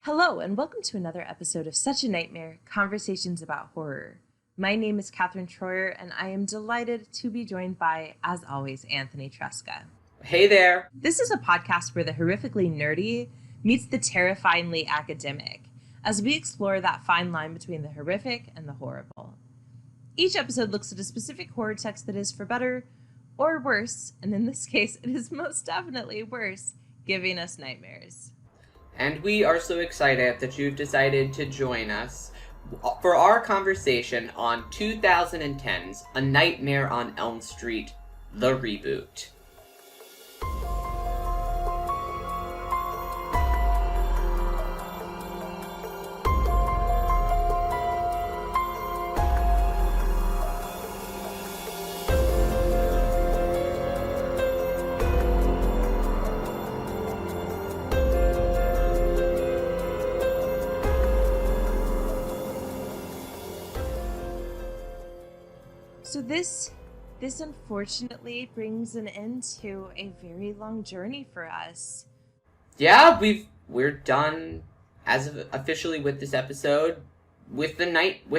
Hello, and welcome to another episode of Such a Nightmare, Conversations about Horror. My name is Katherine Troyer, and I am delighted to be joined by, as always, Anthony Tresca. Hey there! This is a podcast where the horrifically nerdy meets the terrifyingly academic, as we explore that fine line between the horrific and the horrible. Each episode looks at a specific horror text that is, for better or worse, and in this case, it is most definitely worse, giving us nightmares. And we are so excited that you've decided to join us for our conversation on 2010's A Nightmare on Elm Street, the reboot. So this unfortunately brings an end to a very long journey for us. Yeah, we're done as of officially with this episode with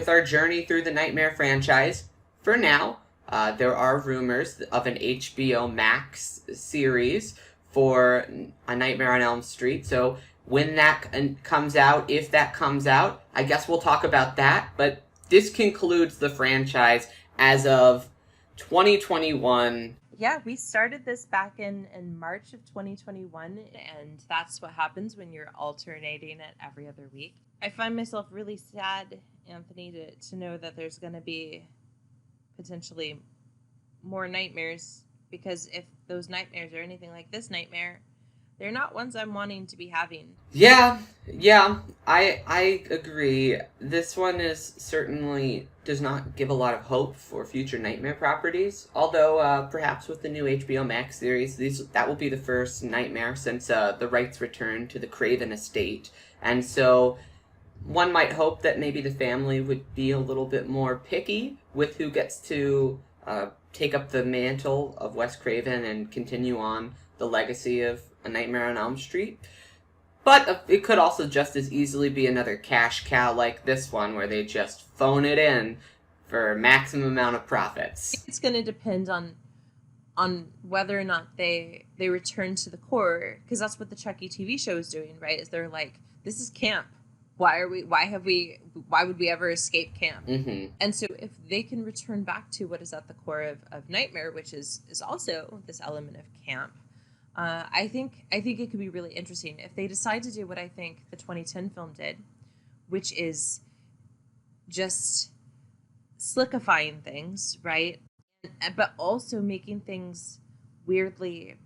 our journey through the Nightmare franchise. For now, there are rumors of an HBO Max series for A Nightmare on Elm Street. So when that comes out, if that comes out, I guess we'll talk about that. But this concludes the franchise as of 2021. Yeah, we started this back in March of 2021, and that's what happens when you're alternating it every other week. I find myself really sad, Anthony, to know that there's going to be potentially more nightmares, because if those nightmares are anything like this nightmare, they're not ones I'm wanting to be having. Yeah, I agree. This one certainly does not give a lot of hope for future Nightmare properties, although perhaps with the new HBO Max series, that will be the first Nightmare since the rights returned to the Craven estate, and so one might hope that maybe the family would be a little bit more picky with who gets to take up the mantle of Wes Craven and continue on the legacy of A Nightmare on Elm Street. But it could also just as easily be another cash cow like this one, where they just phone it in for maximum amount of profits. It's going to depend on whether or not they return to the core, because that's what the Chucky TV show is doing, right? Is they're like, this is camp. Why would we ever escape camp? Mm-hmm. And so if they can return back to what is at the core of Nightmare, which is also this element of camp, I think it could be really interesting if they decide to do what I think the 2010 film did, which is just slickifying things, right? But also making things weirdly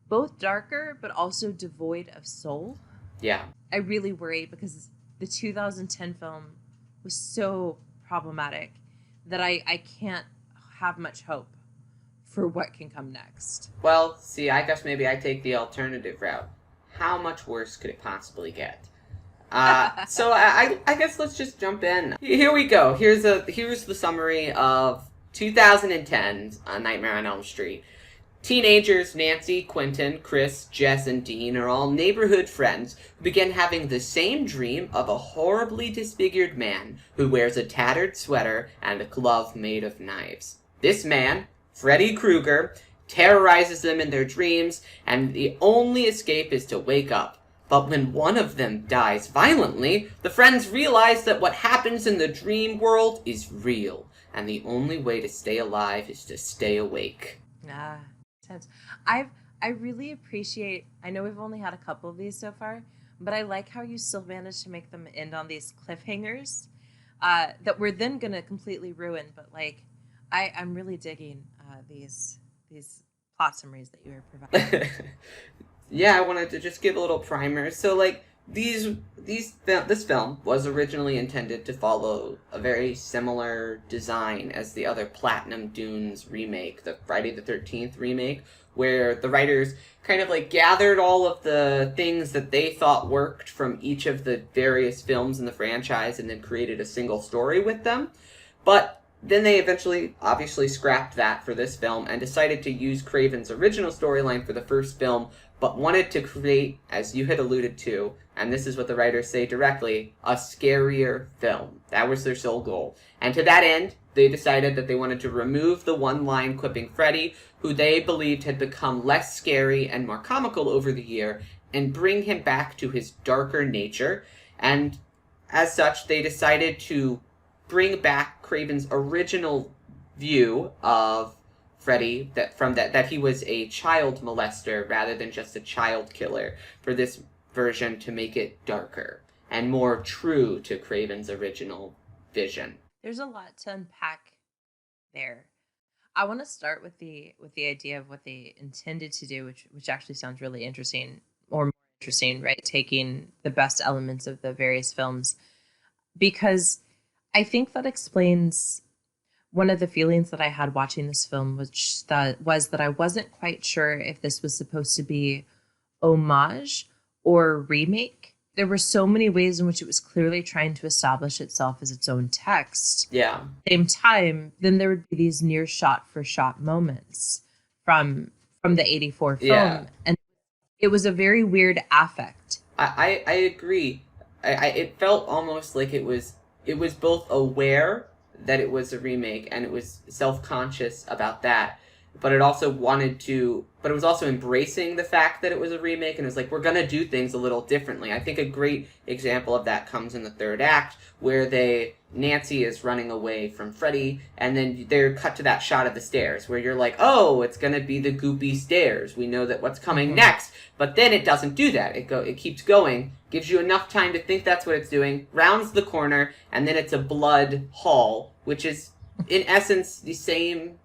both darker but also devoid of soul. Yeah. I really worry because the 2010 film was so problematic that I can't have much hope for what can come next. Well, see, I guess maybe I take the alternative route. How much worse could it possibly get? So I guess let's just jump in. Here we go. Here's the summary of 2010's Nightmare on Elm Street. Teenagers Nancy, Quentin, Chris, Jess, and Dean are all neighborhood friends who begin having the same dream of a horribly disfigured man who wears a tattered sweater and a glove made of knives. This man, Freddy Krueger, terrorizes them in their dreams, and the only escape is to wake up. But when one of them dies violently, the friends realize that what happens in the dream world is real, and the only way to stay alive is to stay awake. Sense. I really appreciate, I know we've only had a couple of these so far, but I like how you still managed to make them end on these cliffhangers that we're then going to completely ruin. But like, I'm really digging these plot summaries that you were providing. Yeah, I wanted to just give a little primer. So like, this film was originally intended to follow a very similar design as the other Platinum Dunes remake, the Friday the 13th remake, where the writers kind of like gathered all of the things that they thought worked from each of the various films in the franchise and then created a single story with them. But then they eventually, obviously, scrapped that for this film and decided to use Craven's original storyline for the first film, but wanted to create, as you had alluded to, and this is what the writers say directly, a scarier film. That was their sole goal. And to that end, they decided that they wanted to remove the one-line quipping Freddy, who they believed had become less scary and more comical over the year, and bring him back to his darker nature. And as such, they decided to bring back Craven's original view of Freddy, that he was a child molester rather than just a child killer, for this version to make it darker and more true to Craven's original vision. There's a lot to unpack there. I want to start with the idea of what they intended to do, which actually sounds really interesting, or more interesting, right? Taking the best elements of the various films, because I think that explains one of the feelings that I had watching this film, was that I wasn't quite sure if this was supposed to be homage or remake. There were so many ways in which it was clearly trying to establish itself as its own text. Yeah. Same time, then there would be these near shot for shot moments from the 84 film. Yeah. And it was a very weird affect. I agree. It felt almost like it was both aware that it was a remake and it was self-conscious about that, but it also but it was also embracing the fact that it was a remake, and it was like, we're gonna do things a little differently. I think a great example of that comes in the third act, where Nancy is running away from Freddy, and then they're cut to that shot of the stairs, where you're like, oh, it's gonna be the goopy stairs. We know that what's coming next, but then it doesn't do that. It keeps going, gives you enough time to think that's what it's doing, rounds the corner, and then it's a blood hall, which is, in essence, the same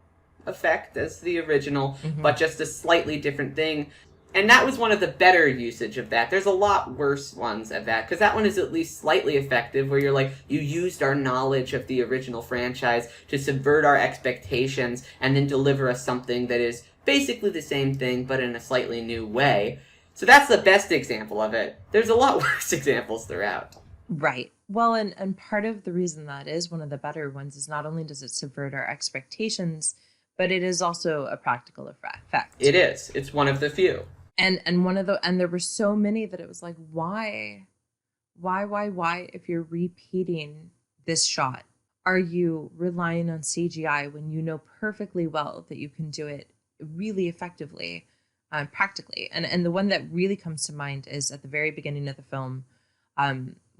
effect as the original, but just a slightly different thing. And that was one of the better usage of that. There's a lot worse ones of that, because that one is at least slightly effective, where you're like, you used our knowledge of the original franchise to subvert our expectations and then deliver us something that is basically the same thing, but in a slightly new way. So that's the best example of it. There's a lot worse examples throughout. Right. Well, and part of the reason that is one of the better ones is not only does it subvert our expectations, but it is also a practical effect. It is. It's one of the few. And there were so many that it was like, why, if you're repeating this shot, are you relying on CGI when you know perfectly well that you can do it really effectively, practically? And the one that really comes to mind is at the very beginning of the film,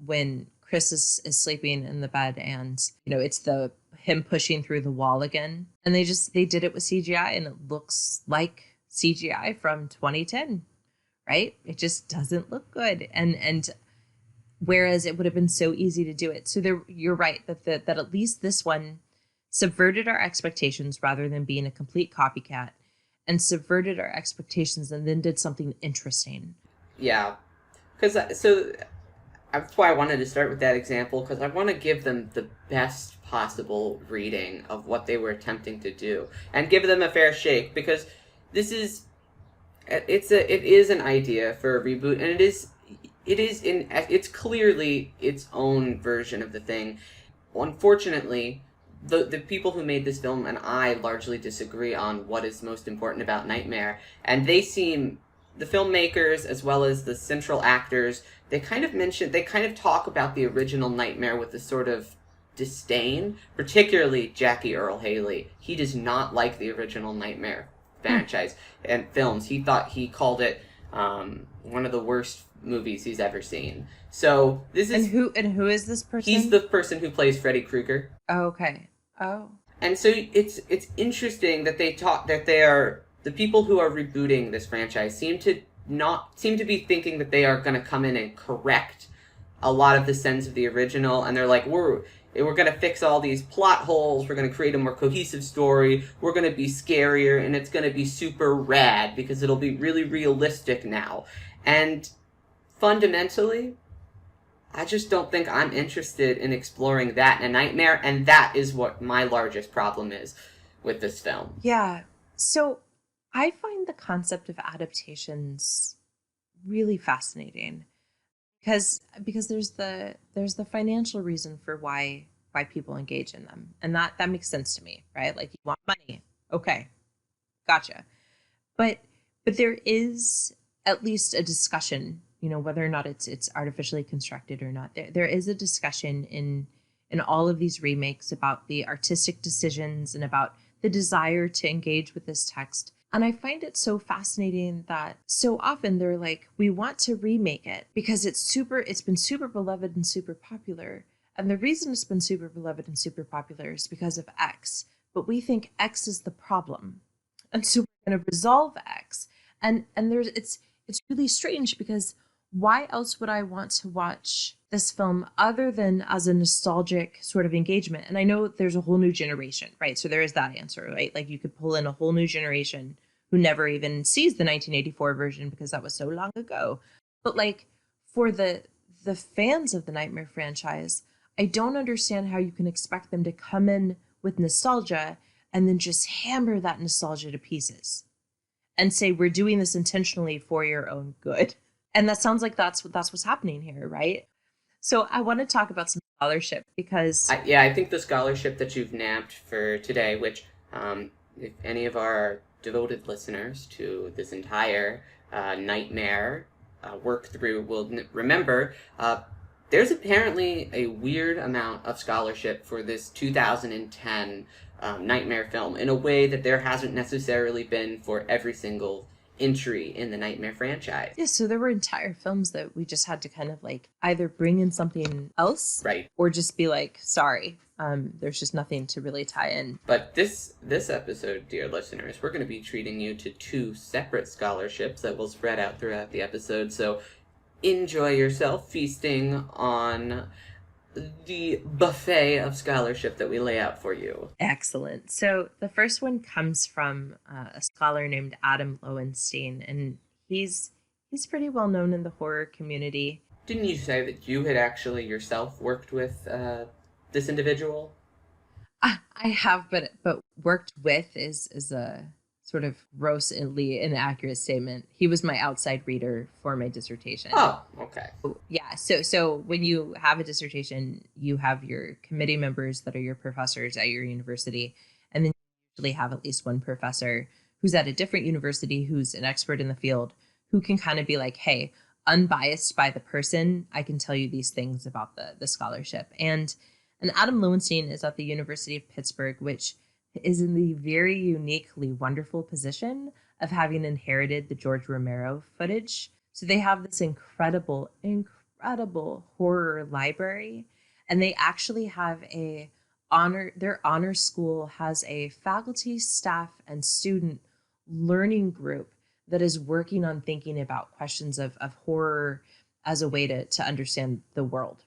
when Chris is sleeping in the bed, and it's him pushing through the wall again, and they did it with CGI, and it looks like CGI from 2010, right? It just doesn't look good, and whereas it would have been so easy to do it. So you're right that at least this one subverted our expectations rather than being a complete copycat, and subverted our expectations and then did something interesting. Yeah, because that's why I wanted to start with that example, because I want to give them the best possible reading of what they were attempting to do and give them a fair shake, because it is an idea for a reboot, and it's clearly its own version of the thing. Unfortunately, the people who made this film and I largely disagree on what is most important about Nightmare, and the filmmakers as well as the central actors, they kind of talk about the original Nightmare with a sort of disdain, particularly Jackie Earle Haley. He does not like the original Nightmare franchise and films. He called it one of the worst movies he's ever seen. So this is and who is this person? He's the person who plays Freddy Krueger. Oh, okay. Oh. And so it's interesting that the people who are rebooting this franchise seem to be thinking that they are going to come in and correct a lot of the sins of the original, and they're like, we're going to fix all these plot holes, we're going to create a more cohesive story, we're going to be scarier, and it's going to be super rad because it'll be really realistic now. And fundamentally, I just don't think I'm interested in exploring that in a Nightmare, and that is what my largest problem is with this film. Yeah. So I find the concept of adaptations really fascinating, because there's the financial reason for why people engage in them, and that makes sense to me, right? Like, you want money, okay, gotcha. But there is at least a discussion, whether or not it's artificially constructed or not. There is a discussion in all of these remakes about the artistic decisions and about the desire to engage with this text. And I find it so fascinating that so often they're like, we want to remake it because it's been super beloved and super popular. And the reason it's been super beloved and super popular is because of X. But we think X is the problem. And so we're going to resolve X. And it's really strange because why else would I want to watch this film other than as a nostalgic sort of engagement? And I know there's a whole new generation, right? So there is that answer, right? Like you could pull in a whole new generation who never even sees the 1984 version because that was so long ago. But like for the fans of the Nightmare franchise, I don't understand how you can expect them to come in with nostalgia and then just hammer that nostalgia to pieces and say, we're doing this intentionally for your own good. And that sounds like that's what's happening here, right? So I want to talk about some scholarship because... I think the scholarship that you've nabbed for today, which if any of our devoted listeners to this entire Nightmare work through will remember, there's apparently a weird amount of scholarship for this 2010 Nightmare film in a way that there hasn't necessarily been for every single entry in the Nightmare franchise. Yeah, so there were entire films that we just had to kind of like either bring in something else, right, or just be like, sorry, there's just nothing to really tie in. But this episode, dear listeners, we're going to be treating you to 2 separate scholarships that will spread out throughout the episode, so enjoy yourself feasting on the buffet of scholarship that we lay out for you. Excellent. So the first one comes from a scholar named Adam Lowenstein, and he's pretty well known in the horror community. Didn't you say that you had actually yourself worked with this individual? I have, but worked with is a sort of grossly inaccurate statement. He was my outside reader for my dissertation. Oh, okay. Yeah, so when you have a dissertation, you have your committee members that are your professors at your university, and then you usually have at least one professor who's at a different university who's an expert in the field who can kind of be like, hey, unbiased by the person, I can tell you these things about the scholarship. And Adam Lowenstein is at the University of Pittsburgh, which is in the very uniquely wonderful position of having inherited the George Romero footage. So they have this incredible horror library, and they actually have their honor school has a faculty, staff, and student learning group that is working on thinking about questions of horror as a way to understand the world.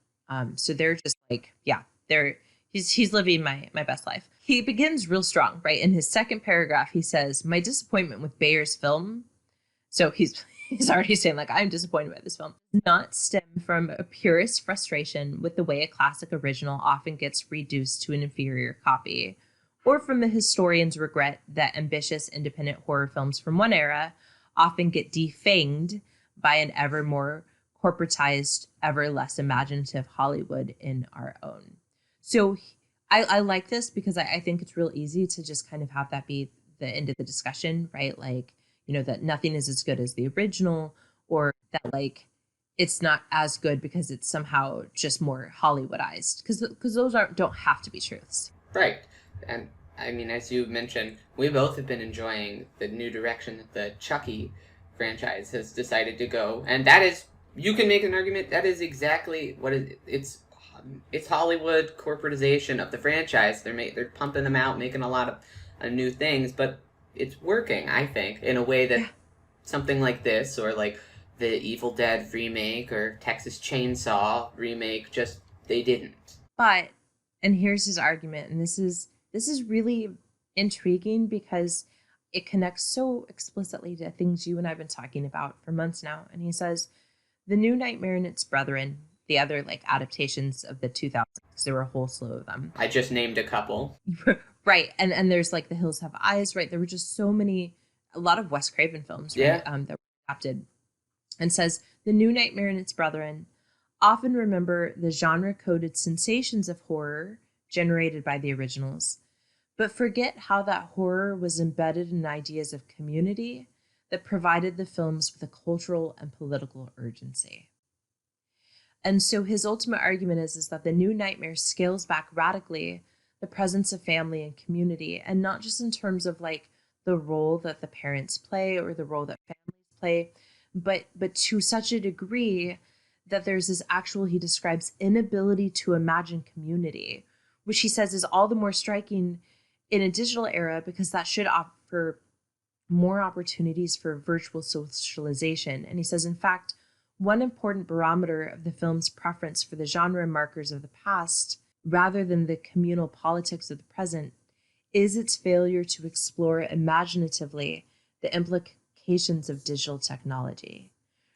So they're just like, yeah, he's living my best life. He begins real strong, right? In his second paragraph, he says, my disappointment with Bayer's film. So he's already saying, like, I'm disappointed by this film. Not stem from a purist frustration with the way a classic original often gets reduced to an inferior copy, or from the historian's regret that ambitious independent horror films from one era often get defanged by an ever more corporatized, ever less imaginative Hollywood in our own. So I like this because I think it's real easy to just kind of have that be the end of the discussion, right? Like, that nothing is as good as the original, or that like it's not as good because it's somehow just more Hollywoodized, because those don't have to be truths. Right. And I mean, as you mentioned, we both have been enjoying the new direction that the Chucky franchise has decided to go, and that is, you can make an argument that is exactly what it's Hollywood corporatization of the franchise. They're pumping them out, making a lot of new things, but it's working, I think, in a way that something like this, or like the Evil Dead remake or Texas Chainsaw remake, just they didn't. But, and here's his argument, and this is really intriguing because it connects so explicitly to things you and I've been talking about for months now. And he says, the new Nightmare and its brethren, the other like adaptations of the 2000s, there were a whole slew of them. I just named a couple. Right. And there's like The Hills Have Eyes, right? There were just so many, a lot of Wes Craven films, right? That were adapted. And says, the new Nightmare and its brethren often remember the genre-coded sensations of horror generated by the originals, but forget how that horror was embedded in ideas of community, that provided the films with a cultural and political urgency. And so his ultimate argument is that the new nightmare scales back radically the presence of family and community, and not just in terms of like the role that the parents play or the role that families play, but to such a degree that there's this actual, he describes, inability to imagine community, which he says is all the more striking in a digital era because that should offer more opportunities for virtual socialization. And he says, in fact, one important barometer of the film's preference for the genre markers of the past, rather than the communal politics of the present, is its failure to explore imaginatively the implications of digital technology.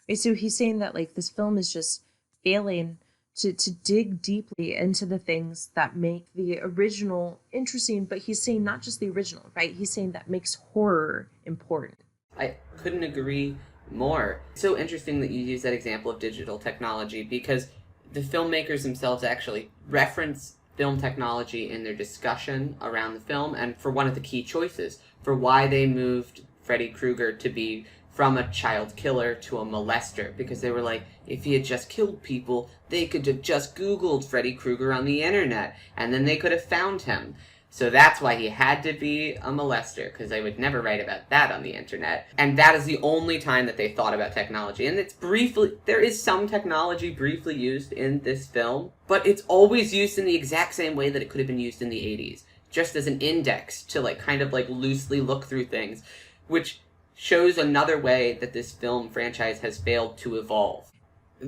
Right? So he's saying that like this film is just failing to dig deeply into the things that make the original interesting, but he's saying not just the original, right? He's saying that makes horror important. I couldn't agree more. It's so interesting that you use that example of digital technology because the filmmakers themselves actually reference film technology in their discussion around the film, and for one of the key choices for why they moved Freddy Krueger to be from a child killer to a molester, because they were like, if he had just killed people, they could have just Googled Freddy Krueger on the internet, and then they could have found him. So that's why he had to be a molester, because they would never write about that on the internet. And that is the only time that they thought about technology. And it's briefly, there is some technology briefly used in this film, but it's always used in the exact same way that it could have been used in the 80s. Just as an index to like kind of like loosely look through things, which shows another way that this film franchise has failed to evolve.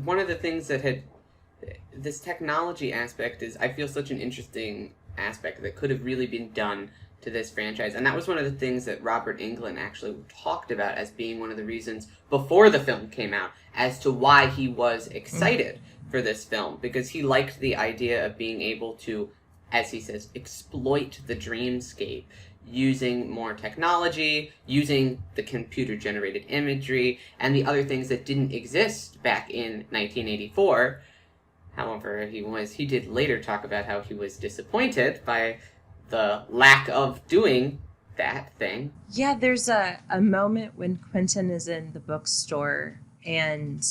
One of the things that had this technology aspect is, I feel, such an interesting aspect that could have really been done to this franchise. And that was one of the things that Robert Englund actually talked about as being one of the reasons before the film came out as to why he was excited for this film, because he liked the idea of being able to, as he says, exploit the dreamscape using more technology, using the computer-generated imagery, and the other things that didn't exist back in 1984. However, he did later talk about how he was disappointed by the lack of doing that thing. Yeah, there's a moment when Quentin is in the bookstore and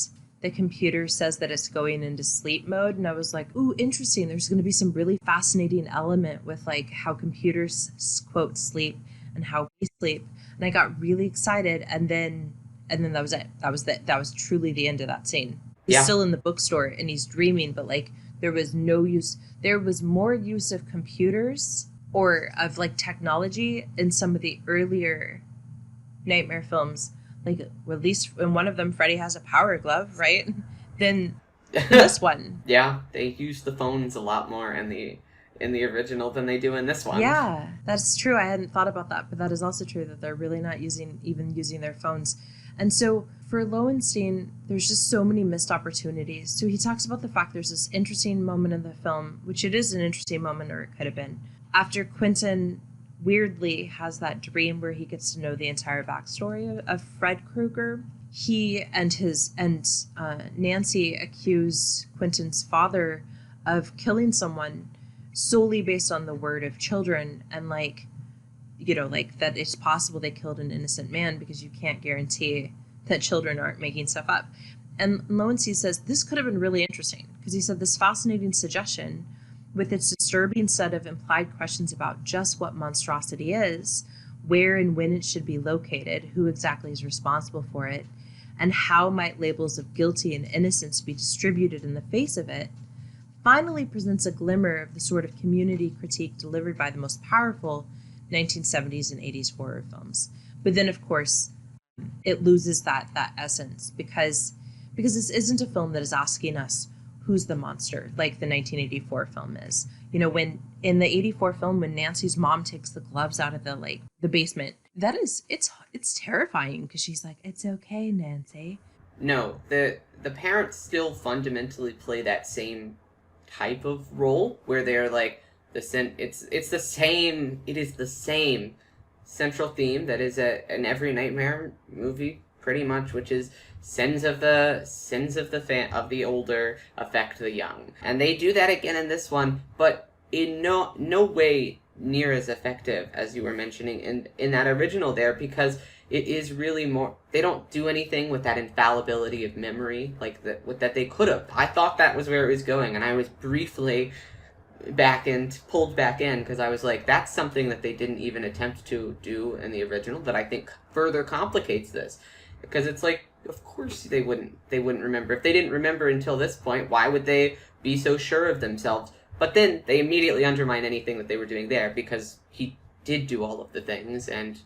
the computer says that it's going into sleep mode, and I was like, ooh, interesting. There's going to be some really fascinating element with like how computers quote sleep and how we sleep. And I got really excited, and then that was it. That was truly the end of that scene. He's still in the bookstore and he's dreaming, but like there was no use. There was more use of computers or of like technology in some of the earlier Nightmare films. Like, well, at least in one of them, Freddy has a power glove, right? Than this one. Yeah, they use the phones a lot more in the original than they do in this one. Yeah, that's true. I hadn't thought about that, but that is also true that they're really not using their phones. And so for Lowenstein, there's just so many missed opportunities. So he talks about the fact there's this interesting moment in the film, which it is an interesting moment, or it could have been, after Quentin weirdly has that dream where he gets to know the entire backstory of Fred Krueger. He and Nancy accuse Quentin's father of killing someone solely based on the word of children, and like that it's possible they killed an innocent man because you can't guarantee that children aren't making stuff up. And Lowenstein says this could have been really interesting because he said this fascinating suggestion with its disturbing set of implied questions about just what monstrosity is, where and when it should be located, who exactly is responsible for it, and how might labels of guilty and innocence be distributed in the face of it, finally presents a glimmer of the sort of community critique delivered by the most powerful 1970s and 80s horror films. But then, of course, it loses that essence because this isn't a film that is asking us who's the monster, like the 1984 film is. When in the 84 film, when Nancy's mom takes the gloves out of the basement, it's terrifying because she's like, "It's okay, Nancy." No, the parents still fundamentally play that same type of role where they're like it is the same central theme that is in every Nightmare movie pretty much, which is sins of the older affect the young, and they do that again in this one, but in no way near as effective as you were mentioning in that original there, because it is really more, they don't do anything with that infallibility of memory like that they could have. I thought that was where it was going, and I was briefly pulled back in, because I was like, that's something that they didn't even attempt to do in the original that I think further complicates this. Because it's like, of course they wouldn't remember. If they didn't remember until this point, why would they be so sure of themselves? But then they immediately undermine anything that they were doing there, because he did do all of the things, and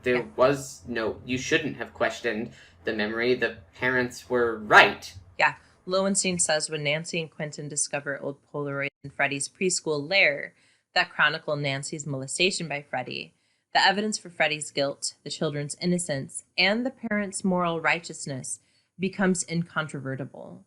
there was no, you shouldn't have questioned the memory. The parents were right. Yeah. Lowenstein says when Nancy and Quentin discover old Polaroids in Freddy's preschool lair that chronicle Nancy's molestation by Freddy, the evidence for Freddy's guilt, the children's innocence, and the parents' moral righteousness becomes incontrovertible.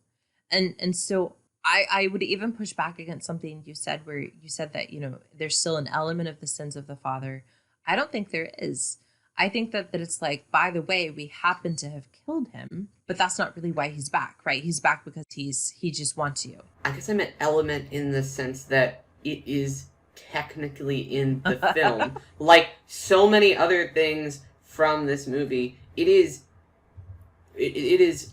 And so I would even push back against something you said, where you said that, there's still an element of the sins of the father. I don't think there is. I think that it's like, by the way, we happen to have killed him, but that's not really why he's back, right? He's back because he just wants you. I guess I'm an element in the sense that it is technically in the film. Like so many other things from this movie, it is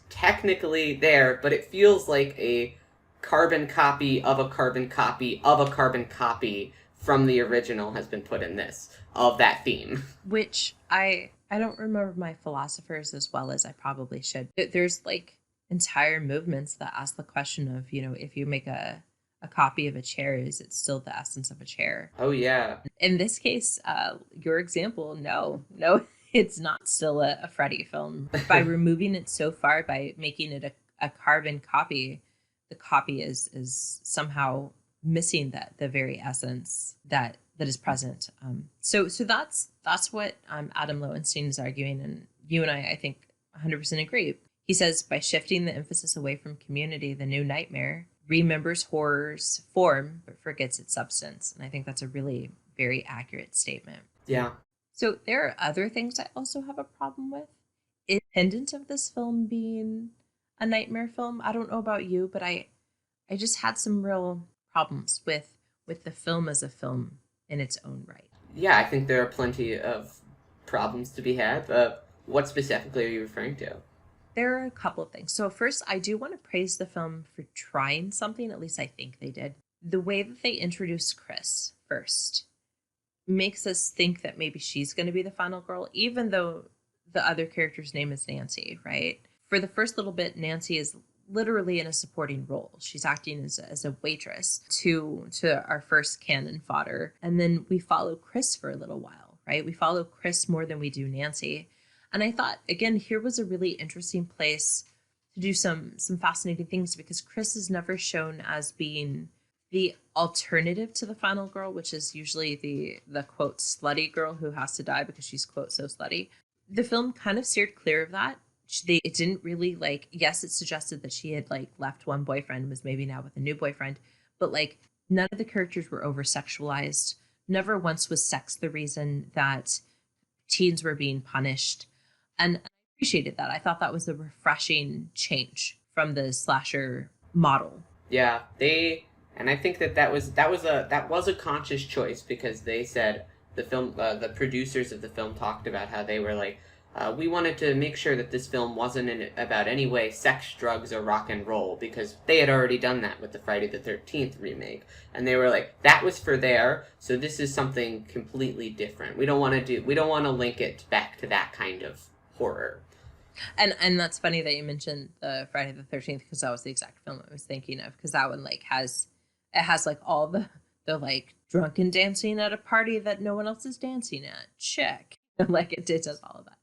technically there, but it feels like a carbon copy of a carbon copy of a carbon copy from the original has been put in this, of that theme. Which I don't remember my philosophers as well as I probably should. There's like entire movements that ask the question of, if you make a copy of a chair, is it still the essence of a chair? Oh, yeah. In this case, your example, no, it's not still a Freddy film. By removing it so far, by making it a carbon copy, the copy is somehow missing the very essence that is present. So that's what Adam Lowenstein is arguing, and you and I think 100% agree. He says, by shifting the emphasis away from community, the new nightmare remembers horror's form but forgets its substance. And I think that's a really very accurate statement. Yeah. So there are other things I also have a problem with, independent of this film being a nightmare film. I don't know about you, but I just had some real problems with the film as a film in its own right. Yeah, I think there are plenty of problems to be had. What specifically are you referring to? There are a couple of things. So first, I do want to praise the film for trying something, at least I think they did. The way that they introduced Chris first makes us think that maybe she's going to be the final girl, even though the other character's name is Nancy, right? For the first little bit, Nancy is literally in a supporting role. She's acting as a waitress to our first cannon fodder. And then we follow Chris for a little while, right? We follow Chris more than we do Nancy. And I thought, again, here was a really interesting place to do some fascinating things, because Chris is never shown as being the alternative to the final girl, which is usually the quote slutty girl who has to die because she's quote so slutty. The film kind of steered clear of that. It didn't really, like, yes, it suggested that she had like left one boyfriend and was maybe now with a new boyfriend, but like none of the characters were over sexualized. Never once was sex the reason that teens were being punished. And I appreciated that. I thought that was a refreshing change from the slasher model. Yeah, and I think that was a conscious choice, because they said the producers of the film talked about how they were like, we wanted to make sure that this film wasn't about any way sex, drugs, or rock and roll, because they had already done that with the Friday the 13th remake. And they were like, that was for there, so this is something completely different. We don't want to link it back to that kind of horror. And that's funny that you mentioned the Friday the 13th, because that was the exact film I was thinking of, because that one like has like all the like drunken dancing at a party that no one else is dancing at. Check. Like it does all of that.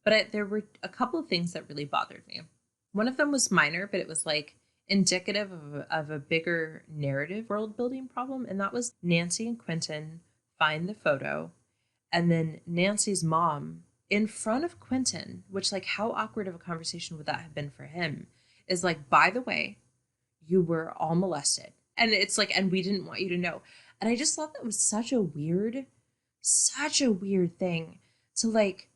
But there were a couple of things that really bothered me. One of them was minor, but it was like indicative of a bigger narrative world building problem. And that was Nancy and Quentin find the photo, and then Nancy's mom in front of Quentin, which, like, how awkward of a conversation would that have been for him, is like, by the way, you were all molested. And it's like, and we didn't want you to know. And I just thought that was such a weird thing to like,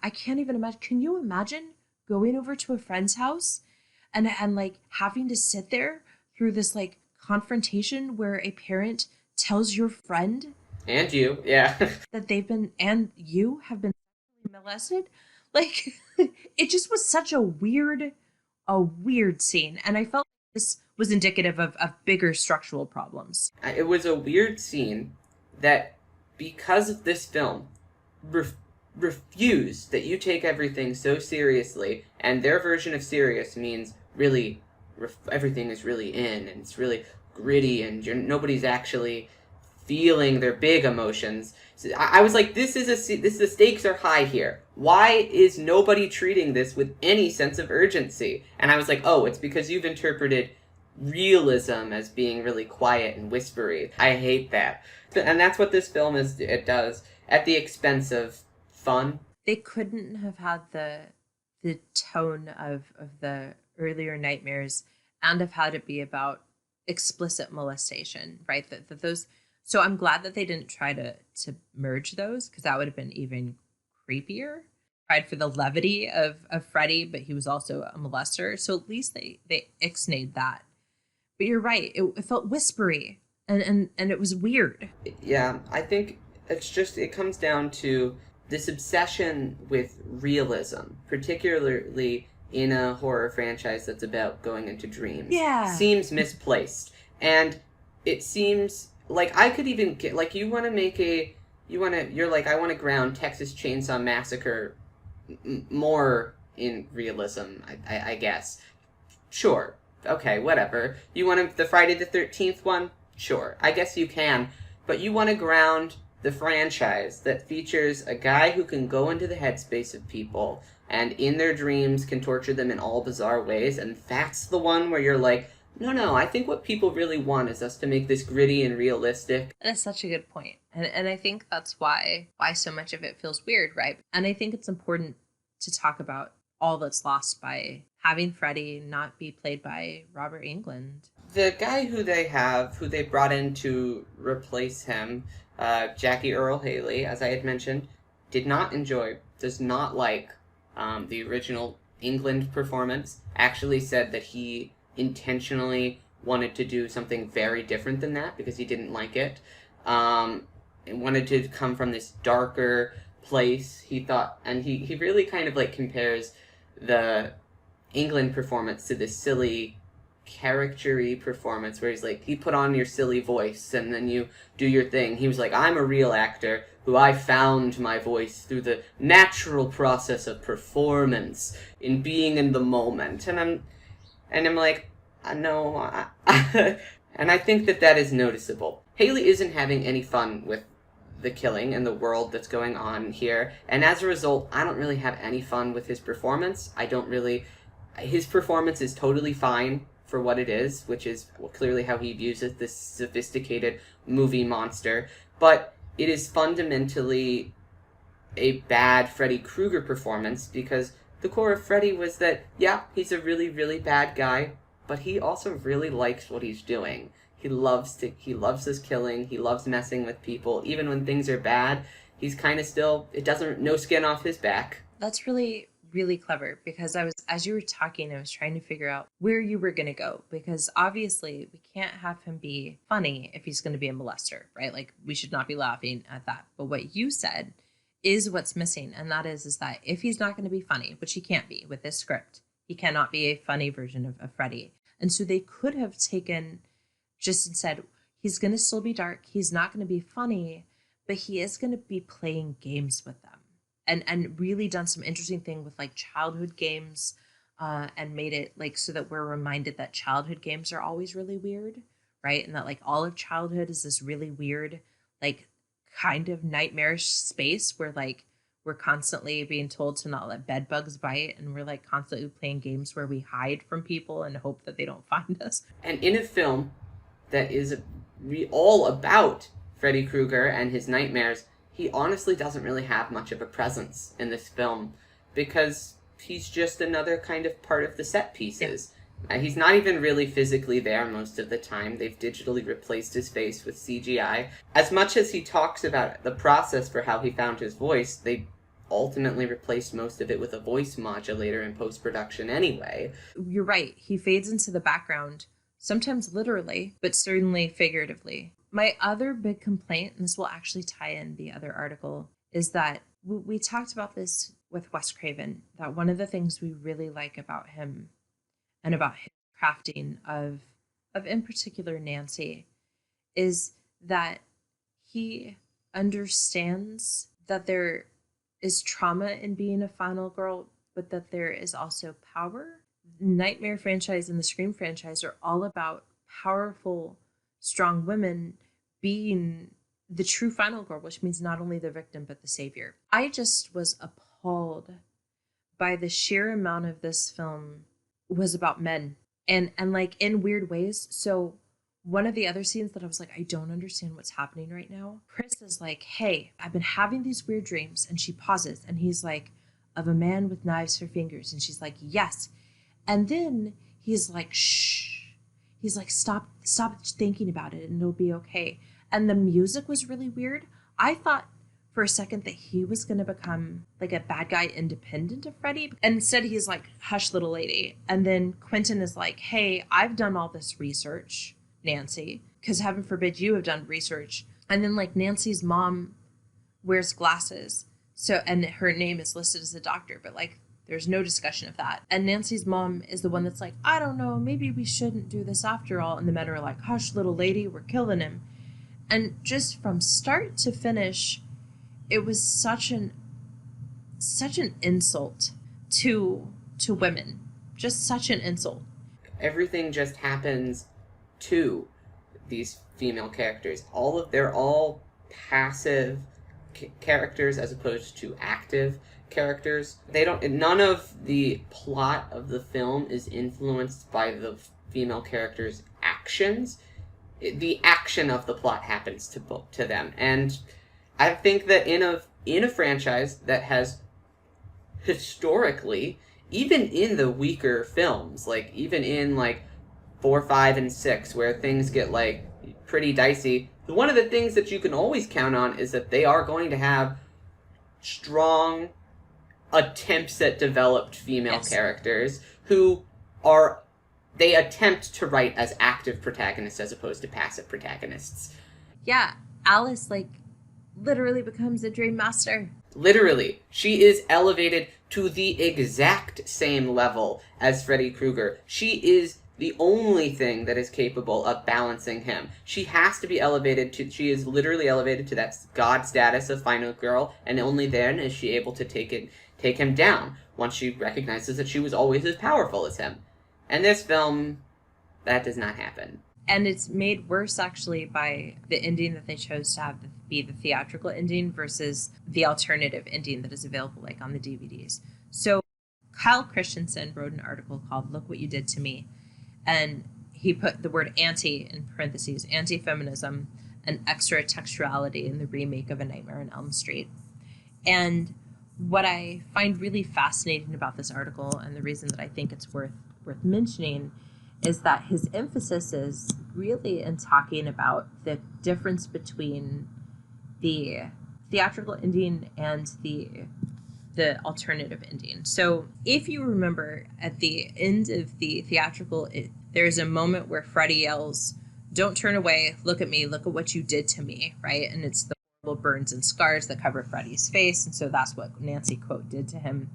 I can't even imagine. Can you imagine going over to a friend's house and like having to sit there through this like confrontation where a parent tells your friend and you, yeah, that they've been, and you have been molested? Like, it just was such a weird scene. And I felt this was indicative of bigger structural problems. It was a weird scene that, because of this film, refused that you take everything so seriously, and their version of serious means really, everything is really in, and it's really gritty, and nobody's actually feeling their big emotions. So I was like, the stakes are high here. Why is nobody treating this with any sense of urgency? And I was like, oh, it's because you've interpreted realism as being really quiet and whispery. I hate that. And that's what this film it does, at the expense of fun. They couldn't have had the tone of the earlier nightmares and have had it be about explicit molestation, right? That those. So I'm glad that they didn't try to merge those, because that would have been even creepier. Tried for the levity of Freddy, but he was also a molester. So at least they ixnayed that. But you're right. It felt whispery and it was weird. Yeah, I think it comes down to this obsession with realism, particularly in a horror franchise that's about going into dreams. Yeah. Seems misplaced. And it seems like I could even get, like, you're like, I want to ground Texas Chainsaw Massacre more in realism, I guess. Sure. Okay, whatever. You want the Friday the 13th one? Sure. I guess you can. But you want to ground the franchise that features a guy who can go into the headspace of people and in their dreams can torture them in all bizarre ways, and that's the one where you're like, no, I think what people really want is us to make this gritty and realistic. That's such a good point. And I think that's why so much of it feels weird, right? And I think it's important to talk about all that's lost by having Freddy not be played by Robert Englund. The guy who they brought in to replace him, Jackie Earle Haley, as I had mentioned, does not like the original Englund performance, actually said that he intentionally wanted to do something very different than that because he didn't like it. And wanted to come from this darker place, he thought, and he really kind of like compares the Englund performance to this silly character-y performance where he's like, he put on your silly voice and then you do your thing. He was like, I'm a real actor who I found my voice through the natural process of performance in being in the moment. And I'm like, no, and I think that is noticeable. Haley isn't having any fun with the killing and the world that's going on here, and as a result, I don't really have any fun with his performance. His performance is totally fine for what it is, which is clearly how he views it, this sophisticated movie monster, but it is fundamentally a bad Freddy Krueger performance, because the core of Freddy was that, yeah, he's a really, really bad guy, but he also really likes what he's doing. He loves his killing, he loves messing with people, even when things are bad, he's kind of still, no skin off his back. That's really, really clever, because as you were talking, I was trying to figure out where you were going to go, because obviously we can't have him be funny if he's going to be a molester, right? Like, we should not be laughing at that. But what you said is what's missing, and that is that if he's not going to be funny, which he can't be with this script, he cannot be a funny version of Freddy. And so they could have taken just and said, he's going to still be dark, he's not going to be funny, but he is going to be playing games with them. And really done some interesting thing with like childhood games, and made it like so that we're reminded that childhood games are always really weird, right? And that like all of childhood is this really weird, like kind of nightmarish space where like we're constantly being told to not let bed bugs bite, and we're like constantly playing games where we hide from people and hope that they don't find us. And in a film that is all about Freddy Krueger and his nightmares, he honestly doesn't really have much of a presence in this film, because he's just another kind of part of the set pieces. Yeah. He's not even really physically there most of the time. They've digitally replaced his face with CGI. As much as he talks about the process for how he found his voice, they ultimately replaced most of it with a voice modulator in post-production anyway. You're right. He fades into the background, sometimes literally, but certainly figuratively. My other big complaint, and this will actually tie in the other article, is that we talked about this with Wes Craven that one of the things we really like about him and about his crafting of in particular Nancy is that he understands that there is trauma in being a final girl, but that there is also power. Nightmare franchise and the Scream franchise are all about powerful, strong women being the true final girl, which means not only the victim, but the savior. I just was appalled by the sheer amount of this film was about men and like in weird ways. So one of the other scenes that I was like, I don't understand what's happening right now. Chris is like, hey, I've been having these weird dreams. And she pauses and he's like, of a man with knives for fingers. And she's like, yes. And then he's like, shh. He's like, stop thinking about it and it'll be okay. And the music was really weird. I thought for a second that he was going to become like a bad guy independent of Freddy. And instead he's like, hush, little lady. And then Quentin is like, hey, I've done all this research, Nancy, because heaven forbid you have done research. And then like Nancy's mom wears glasses. So, and her name is listed as a doctor, but like there's no discussion of that. And Nancy's mom is the one that's like, I don't know, maybe we shouldn't do this after all. And the men are like, hush, little lady, we're killing him. And just from start to finish, it was such an insult to women. Just such an insult. Everything just happens to these female characters. They're all passive characters as opposed to active characters. None of the plot of the film is influenced by the female characters' actions. The action of the plot happens to them. And I think that in a franchise that has historically, even in the weaker films, like even in like 4, 5, and 6, where things get like pretty dicey, one of the things that you can always count on is that they are going to have strong attempts at developed female characters who they attempt to write as active protagonists as opposed to passive protagonists. Yeah, Alice like literally becomes a dream master. Literally. She is elevated to the exact same level as Freddy Krueger. She is the only thing that is capable of balancing him. She has to be she is literally elevated to that god status of final girl, and only then is she able to take him down, once she recognizes that she was always as powerful as him. And this film, that does not happen. And it's made worse, actually, by the ending that they chose to have be the theatrical ending versus the alternative ending that is available, like, on the DVDs. So Kyle Christensen wrote an article called Look What You Did to Me. And he put the word anti in parentheses, anti-feminism and extratextuality in the remake of A Nightmare on Elm Street. And what I find really fascinating about this article, and the reason that I think it's worth mentioning, is that his emphasis is really in talking about the difference between the theatrical ending and the alternative ending. So if you remember, at the end of the theatrical, there's a moment where Freddy yells, "Don't turn away, look at me, look at what you did to me," right? And it's the horrible burns and scars that cover Freddy's face, and so that's what Nancy, quote, did to him.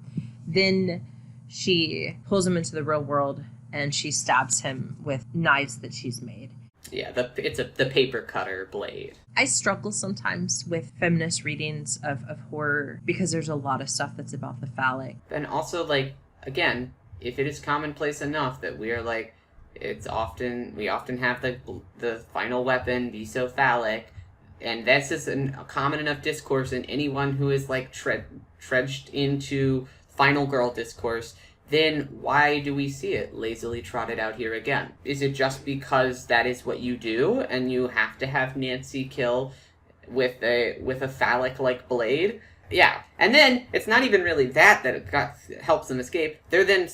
Then she pulls him into the real world, and she stabs him with knives that she's made. Yeah, the paper cutter blade. I struggle sometimes with feminist readings of horror because there's a lot of stuff that's about the phallic. And also, like, again, if it is commonplace enough that we are like, we often have the final weapon be so phallic, and that's just a common enough discourse in anyone who is like trudged into final girl discourse, then why do we see it lazily trotted out here again? Is it just because that is what you do, and you have to have Nancy kill with a phallic-like blade? Yeah. And then, it's not even really that helps them escape. They're then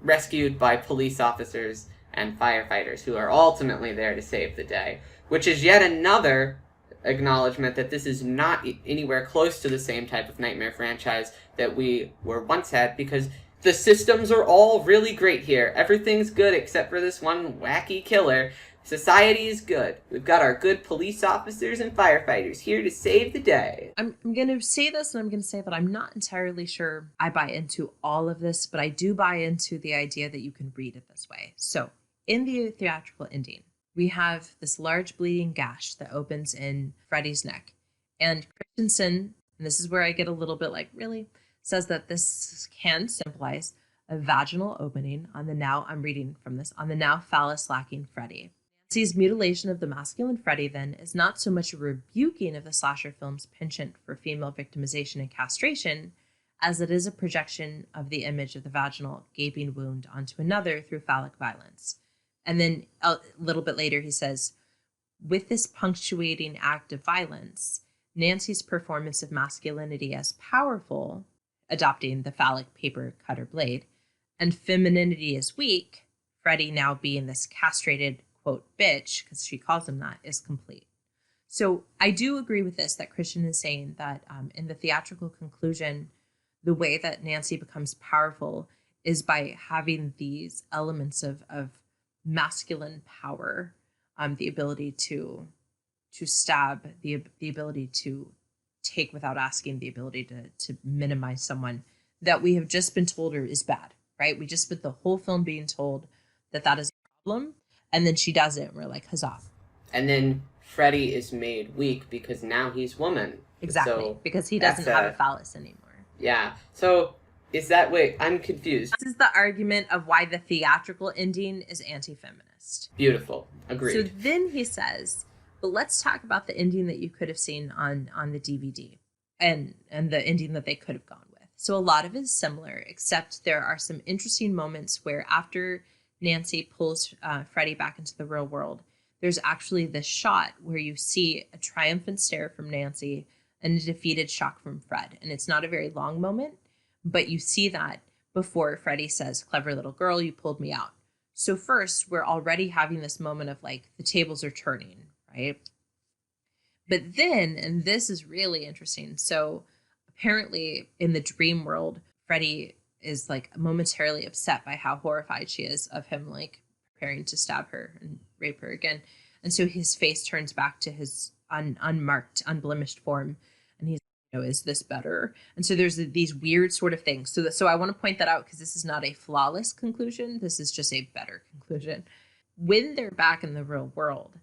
rescued by police officers and firefighters, who are ultimately there to save the day. Which is yet another acknowledgement that this is not anywhere close to the same type of Nightmare franchise that we were once had, because the systems are all really great here. Everything's good except for this one wacky killer. Society is good. We've got our good police officers and firefighters here to save the day. I'm going to say this, and I'm going to say that I'm not entirely sure I buy into all of this, but I do buy into the idea that you can read it this way. So in the theatrical ending, we have this large bleeding gash that opens in Freddy's neck. And Christensen, and this is where I get a little bit like, really, says that this can symbolize a vaginal opening on the now, I'm reading from this, on the now phallus-lacking Freddy. Nancy's mutilation of the masculine Freddy, then, is not so much a rebuking of the slasher film's penchant for female victimization and castration, as it is a projection of the image of the vaginal gaping wound onto another through phallic violence. And then a little bit later he says, with this punctuating act of violence, Nancy's performance of masculinity as powerful, adopting the phallic paper cutter blade, and femininity as weak, Freddy now being this castrated, quote, bitch, because she calls him that, is complete. So I do agree with this, that Christian is saying that in the theatrical conclusion, the way that Nancy becomes powerful is by having these elements of masculine power, the ability to stab, the ability to take without asking, the ability to minimize someone that we have just been told is bad, right? We just spent the whole film being told that is a problem, and then she does it, and we're like, huzzah. And then Freddy is made weak because now he's woman. Exactly, so because he doesn't have a phallus anymore. Yeah, so is that, wait, I'm confused. This is the argument of why the theatrical ending is anti-feminist. Beautiful, agreed. So then he says, but let's talk about the ending that you could have seen on the DVD and the ending that they could have gone with. So a lot of it is similar, except there are some interesting moments where after Nancy pulls Freddy back into the real world, there's actually this shot where you see a triumphant stare from Nancy and a defeated shock from Fred. And it's not a very long moment, but you see that before Freddy says, clever little girl, you pulled me out. So first, we're already having this moment of like, the tables are turning, right? But then, and this is really interesting, so apparently in the dream world, Freddy is like momentarily upset by how horrified she is of him like preparing to stab her and rape her again. And so his face turns back to his unmarked, unblemished form. And he's, is this better? And so there's these weird sort of things. So I want to point that out because this is not a flawless conclusion. This is just a better conclusion. When they're back in the real world,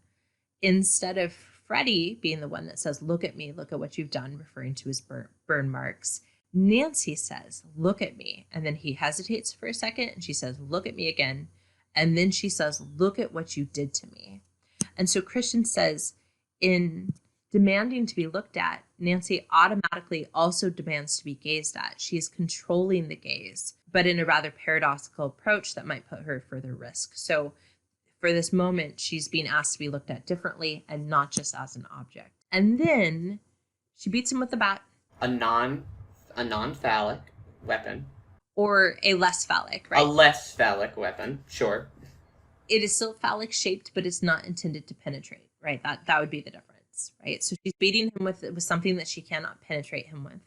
instead of Freddy being the one that says, look at me, look at what you've done, referring to his burn marks, Nancy says, look at me. And then he hesitates for a second and she says, look at me again. And then she says, look at what you did to me. And so Christian says, in demanding to be looked at, Nancy automatically also demands to be gazed at. She is controlling the gaze, but in a rather paradoxical approach that might put her at further risk. So for this moment, she's being asked to be looked at differently and not just as an object. And then she beats him with a bat. A non-phallic weapon. Or a less phallic, right? A less phallic weapon, sure. It is still phallic shaped, but it's not intended to penetrate, right? That would be the difference, right? So she's beating him with something that she cannot penetrate him with.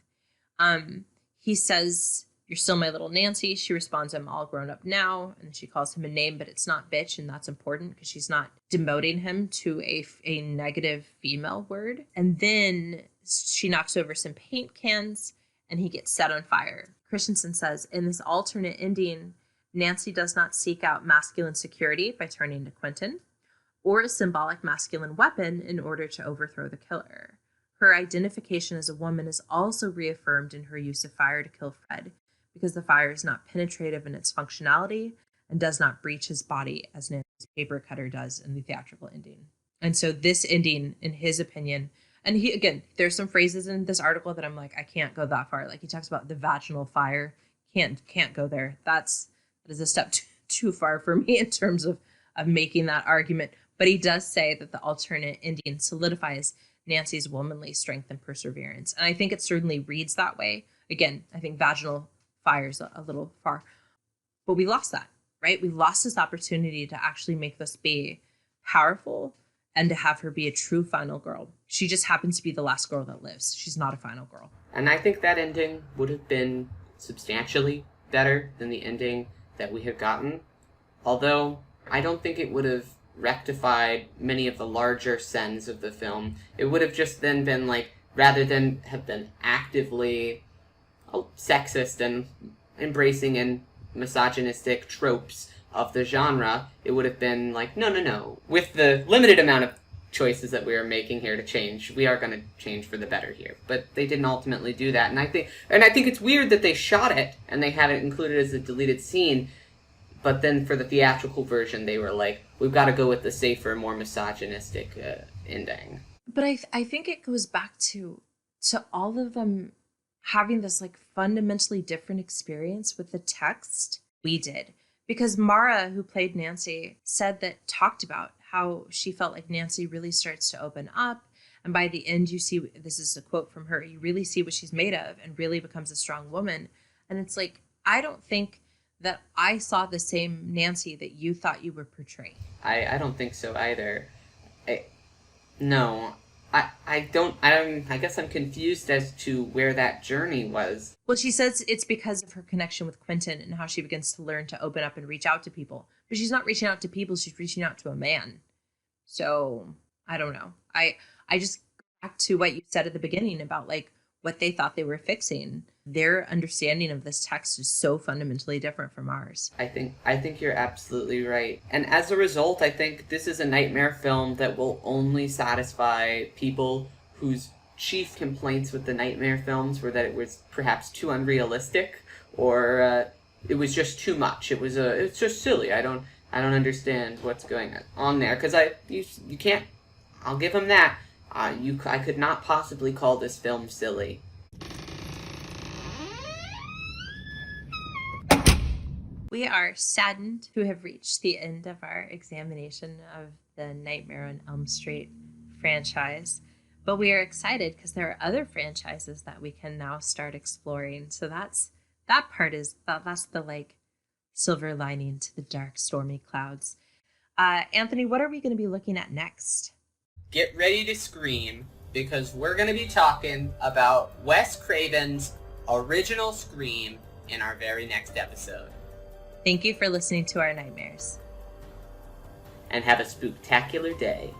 He says, you're still my little Nancy. She responds, I'm all grown up now. And she calls him a name, but it's not bitch. And that's important because she's not demoting him to a negative female word. And then she knocks over some paint cans and he gets set on fire. Christensen says, in this alternate ending, Nancy does not seek out masculine security by turning to Quentin or a symbolic masculine weapon in order to overthrow the killer. Her identification as a woman is also reaffirmed in her use of fire to kill Fred, because the fire is not penetrative in its functionality and does not breach his body as Nancy's paper cutter does in the theatrical ending. And so this ending, in his opinion, and he, again, there's some phrases in this article that I'm like, I can't go that far. Like he talks about the vaginal fire. Can't go there. That is a step too far for me in terms of making that argument. But he does say that the alternate ending solidifies Nancy's womanly strength and perseverance. And I think it certainly reads that way. Again, I think vaginal fire's a little far. But we lost that, right? We lost this opportunity to actually make this be powerful and to have her be a true final girl. She just happens to be the last girl that lives. She's not a final girl. And I think that ending would have been substantially better than the ending that we have gotten. Although, I don't think it would have rectified many of the larger sins of the film. It would have just then been like, rather than have been actively sexist and embracing and misogynistic tropes of the genre, it would have been like, no. With the limited amount of choices that we are making here to change, we are going to change for the better here. But they didn't ultimately do that, and I think it's weird that they shot it and they had it included as a deleted scene, but then for the theatrical version, they were like, we've got to go with the safer, more misogynistic ending. But I think it goes back to all of them having this like fundamentally different experience with the text we did. Because Mara, who played Nancy, talked about how she felt like Nancy really starts to open up. And by the end, you see, this is a quote from her, you really see what she's made of and really becomes a strong woman. And it's like, I don't think that I saw the same Nancy that you thought you were portraying. I don't think so either. I guess I'm confused as to where that journey was. Well, she says it's because of her connection with Quentin and how she begins to learn to open up and reach out to people. But she's not reaching out to people, she's reaching out to a man. So, I don't know. I just go back to what you said at the beginning about like what they thought they were fixing. Their understanding of this text is so fundamentally different from ours. I think you're absolutely right. And as a result, I think this is a nightmare film that will only satisfy people whose chief complaints with the nightmare films were that it was perhaps too unrealistic, or it was just too much. It's just silly. I don't understand what's going on there, because you can't. I'll give them that. I could not possibly call this film silly. We are saddened to have reached the end of our examination of the Nightmare on Elm Street franchise, but we are excited because there are other franchises that we can now start exploring. So that's the like silver lining to the dark, stormy clouds. Anthony, what are we going to be looking at next? Get ready to scream, because we're going to be talking about Wes Craven's original Scream in our very next episode. Thank you for listening to our nightmares. And have a spooktacular day.